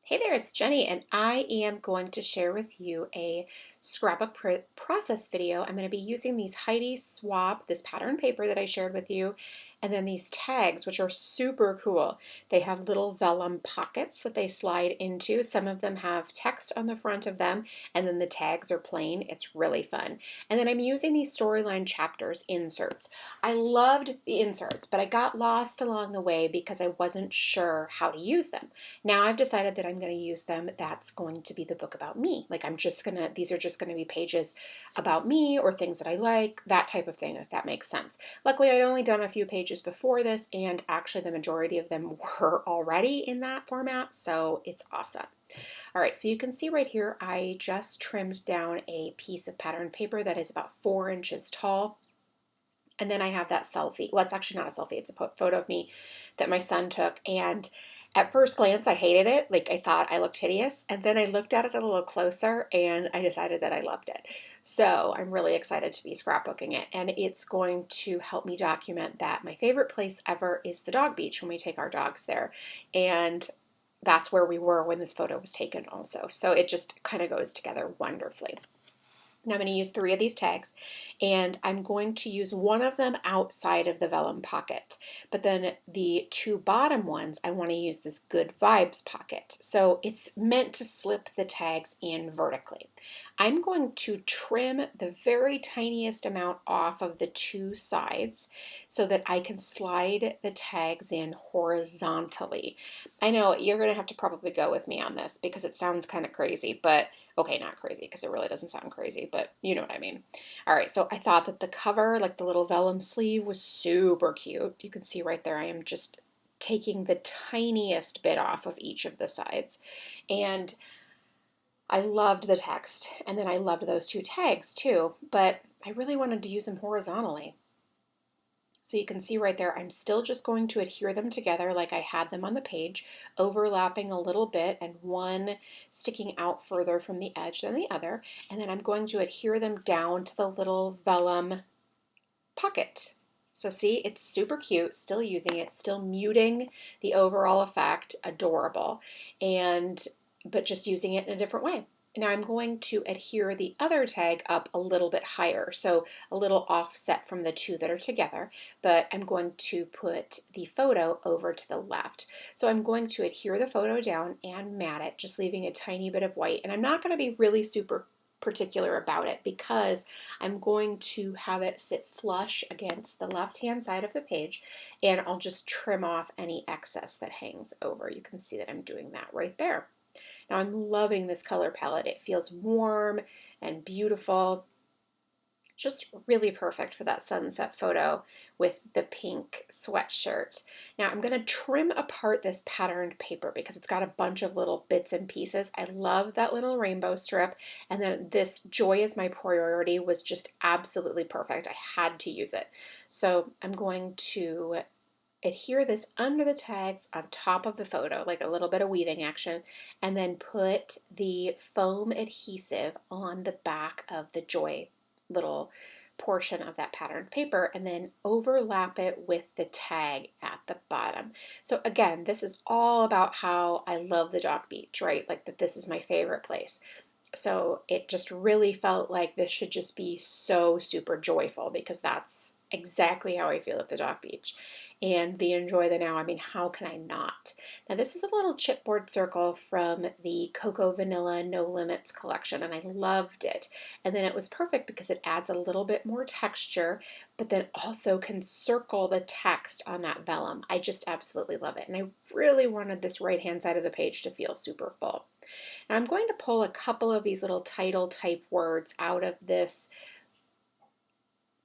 Hey there, it's Jenny, and I am going to share with you a scrapbook process video. I'm going to be using these Heidi Swapp, this pattern paper that I shared with you, and then these tags, which are super cool. They have little vellum pockets that they slide into. Some of them have text on the front of them, and then the tags are plain. It's really fun. And then I'm using these storyline chapters inserts. I loved the inserts, but I got lost along the way because I wasn't sure how to use them. Now I've decided that I'm going to use them. That's going to be the book about me. Like these are just going to be pages about me or things that I like, that type of thing, if that makes sense. Luckily, I'd only done a few pages before this, and actually the majority of them were already in that format, so it's awesome. All right, so you can see right here, I just trimmed down a piece of pattern paper that is about 4 inches tall. And then I have that selfie. Well, it's actually not a selfie. It's a photo of me that my son took. And at first glance, I hated it. Like, I thought I looked hideous. And then I looked at it a little closer and I decided that I loved it. So I'm really excited to be scrapbooking it. And it's going to help me document that my favorite place ever is the dog beach when we take our dogs there. And that's where we were when this photo was taken also. So it just kind of goes together wonderfully. Now I'm going to use 3 of these tags, and I'm going to use one of them outside of the vellum pocket. But then the 2 bottom ones, I want to use this good vibes pocket. So it's meant to slip the tags in vertically. I'm going to trim the very tiniest amount off of the 2 sides so that I can slide the tags in horizontally. I know you're going to have to probably go with me on this because it sounds kind of crazy, but okay, not crazy because it really doesn't sound crazy, but you know what I mean. All right, so I thought that the cover, like the little vellum sleeve, was super cute. You can see right there I am just taking the tiniest bit off of each of the sides. And I loved the text, and then I loved those 2 tags too, but I really wanted to use them horizontally. So you can see right there, I'm still just going to adhere them together like I had them on the page, overlapping a little bit and one sticking out further from the edge than the other. And then I'm going to adhere them down to the little vellum pocket. So see, it's super cute, still using it, still muting the overall effect, adorable, but just using it in a different way. Now I'm going to adhere the other tag up a little bit higher, so a little offset from the 2 that are together, but I'm going to put the photo over to the left. So I'm going to adhere the photo down and mat it, just leaving a tiny bit of white, and I'm not going to be really super particular about it because I'm going to have it sit flush against the left-hand side of the page, and I'll just trim off any excess that hangs over. You can see that I'm doing that right there. Now I'm loving this color palette. It feels warm and beautiful. Just really perfect for that sunset photo with the pink sweatshirt. Now I'm going to trim apart this patterned paper because it's got a bunch of little bits and pieces. I love that little rainbow strip, and then this joy is my priority was just absolutely perfect. I had to use it. So I'm going to adhere this under the tags on top of the photo, like a little bit of weaving action, and then put the foam adhesive on the back of the joy little portion of that patterned paper, and then overlap it with the tag at the bottom. So again, this is all about how I love the dog beach, right? Like that this is my favorite place. So it just really felt like this should just be so super joyful because that's exactly how I feel at the dog beach. And the enjoy the now, I mean, how can I not? Now this is a little chipboard circle from the Cocoa Vanilla No Limits collection, and I loved it. And then it was perfect because it adds a little bit more texture, but then also can circle the text on that vellum. I just absolutely love it. And I really wanted this right-hand side of the page to feel super full. Now I'm going to pull a couple of these little title type words out of this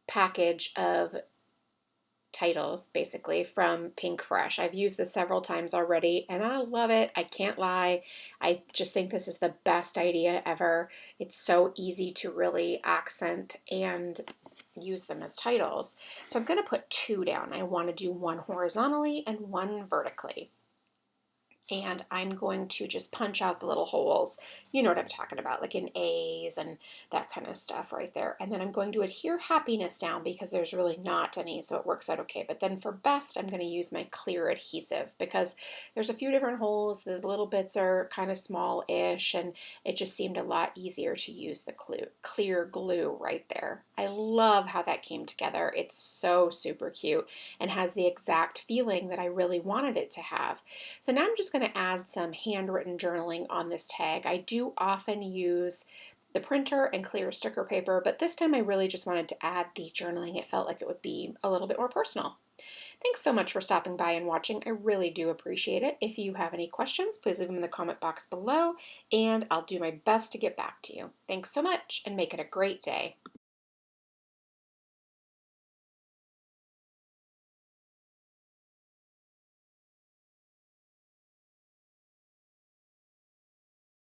package of titles, basically, from Pinkfresh. I've used this several times already and I love it. I can't lie. I just think this is the best idea ever. It's so easy to really accent and use them as titles. So I'm going to put 2 down. I want to do one horizontally and one vertically. And I'm going to just punch out the little holes. You know what I'm talking about, like in A's and that kind of stuff right there. And then I'm going to adhere happiness down because there's really not any, so it works out okay. But then for best, I'm going to use my clear adhesive because there's a few different holes. The little bits are kind of small-ish, and it just seemed a lot easier to use the clear glue right there. I love how that came together. It's so super cute and has the exact feeling that I really wanted it to have. So now I'm just going to add some handwritten journaling on this tag. I do often use the printer and clear sticker paper, but this time I really just wanted to add the journaling. It felt like it would be a little bit more personal. Thanks so much for stopping by and watching. I really do appreciate it. If you have any questions, please leave them in the comment box below, and I'll do my best to get back to you. Thanks so much, and make it a great day.